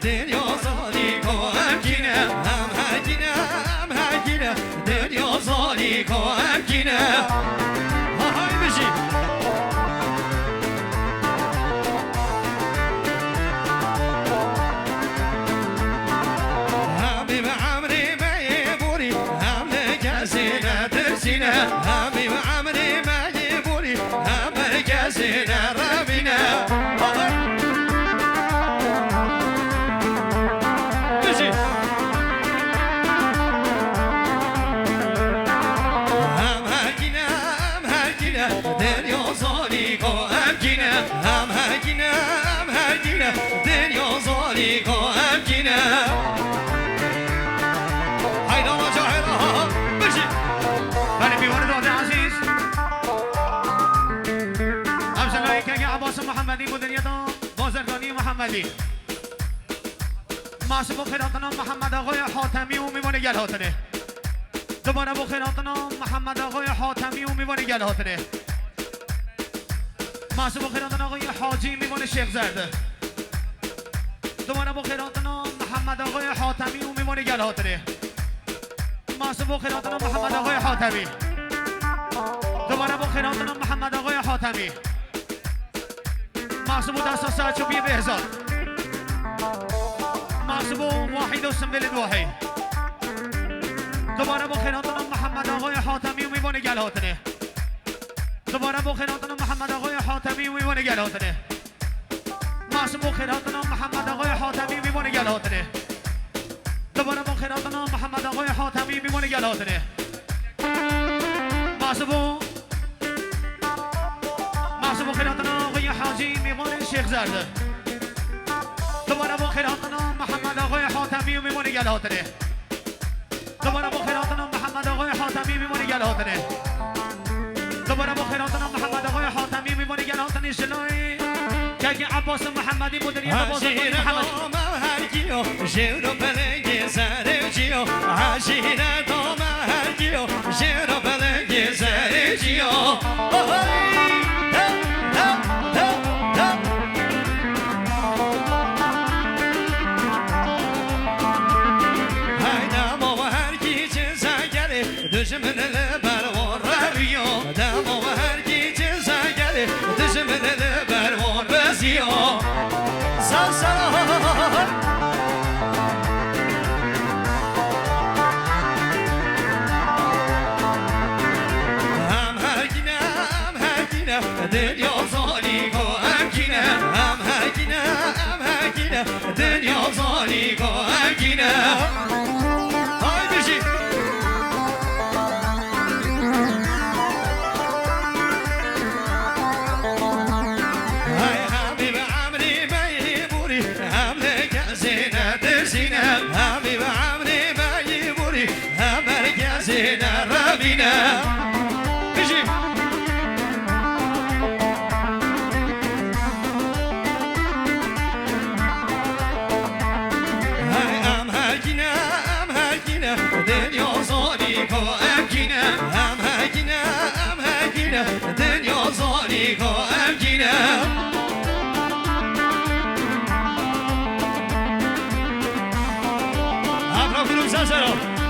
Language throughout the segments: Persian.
دنیا زاری کنم کینه هم هگینه هم هگینه دنیا زاری کنم کینه های بشی همیم عمری میبوری هم نگزی ندرسینه همیم عمری میبوری هم نگزی نربینه دنیا زاری کنم کینه هم هگینه هم هگینه دنیا زاری کنم کینه هایدا ماجا هایدا بشی بله بیوان داده عزیز افضلایی که عباس محمدی مدیریت بازرگانی محمدی محسوب خیراتنا محمد آقای حاتمی و میوان گل هاتنه دوباره با خیراتنا محمد آقای حاتمی و میوان گل هاتنه محسوب خیراتنا آقای حاجی میوان شیخ زرده دوباره با خیراتنا محمد آقای حاتمی و میوان گل هاتنه محسوب خیراتنا محمد آقای حاتمی دوباره با خیراتنا محمد آقای حاتمی محسوب دست ساچوبی بهزاد محسوب واحد و سنبل واحد دوباره با خیراتنا محمد آقای حاتمی و میوان گل هاتنه دوباره با خیراتنا محمد آقای حاتمی و میوان گل هاتنه محسوب خیراتنا محمد آقای حاتمی و میوان گل هاتنه دوباره با خیراتنا محمد آقای حاتمی میوان گل هاتنه محسوب خیراتنا آقای حاجی میوان شیخ زرده دوباره با خیراتنا محمد آقای حاتمی و میوان گل هاتنه دوباره با خیراتنا محمد آقای حاتمی میوان گل هاتنه دوباره با خیراتنا محمد آقای حاتمی میوان گل هاتنه شلای که عباس محمدی مدیریت بازرگانی محمدی هرگیو شیر و بلنگ سرجیو عشیره دام هرگیو شیر و بلنگ سرجیو دشمن لبروان رویو دم و هرگی چیزا گلی دشمن لبروان بزیو سلسل هم هرگینه دنیا زالی کو امگینه هم هرگینه دنیا زالی کو امگینه های بشی حبيب عمري بايبوري مركزنا ربنا بيجي هاي ام هاجنا دنيا صاريكو امكنا ام هاجنا دنيا صاريكو امكنا Zero.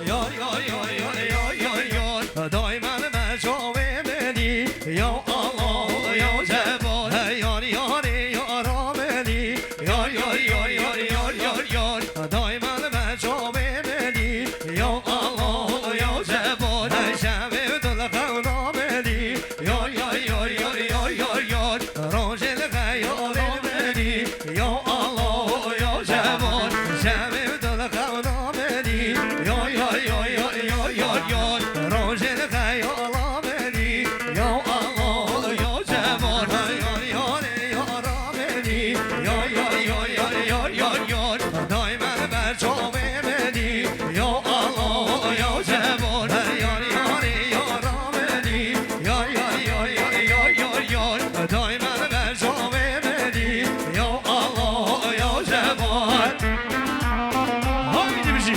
یار یار یار یار یار یار یار دایما به جا بمنی یا الله یا جبار یار یار یار آمدی یار یار یار یار یار یار یار دایما به جا بمنی یا الله یا جبار شب دل خود آمدی یار یار یار یار یار یار یار راجل خیال بمنی یا الله یا جبار شب دل خود آمدی یا یا یا یا یا یا یا راجل خیال آمدی یا الله یا جبار یا یا یا آمدی یا یا یا یا یا یا یا دایما بر جا بمنی یا الله یا جبار یا یا یا آمدی یا یا یا یا یا یا دایما بر جا بمنی یا الله یا جبار هایدی بشی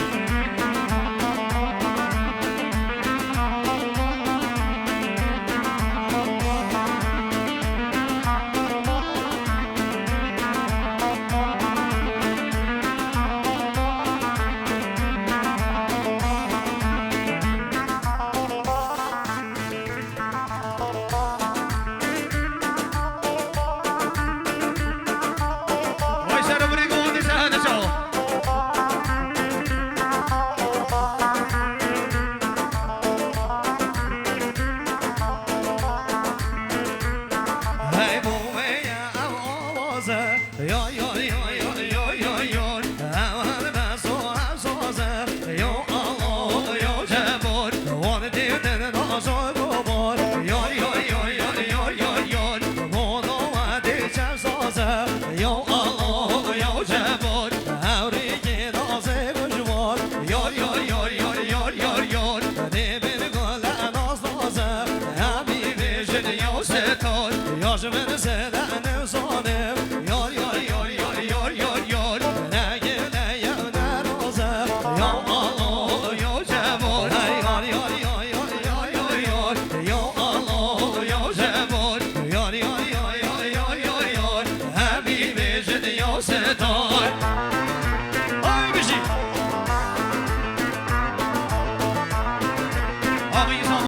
وای سر بری گودی سهد شو Hey boy, آوازه یا یا یا یا یا یا یا اول بس و افسوزه یا الله یا جبار وان دیدن نازو دوبار یا یا یا یا یا یا یا مولا و دیچم سازه یا الله یا جبار اوری که نازه گجوار یا یا یا یا یا یا یا دیبن گل ناز نازه همی بیشن یا ستار یا جمن زدن زانم یار یار یار یار یار یار یار نگه نیا نرازه یا الله یا جبار یار یار یار یار یار یار یار یا الله یا جبار یار یار یار یار یار یار یار حبیب جد یا ستار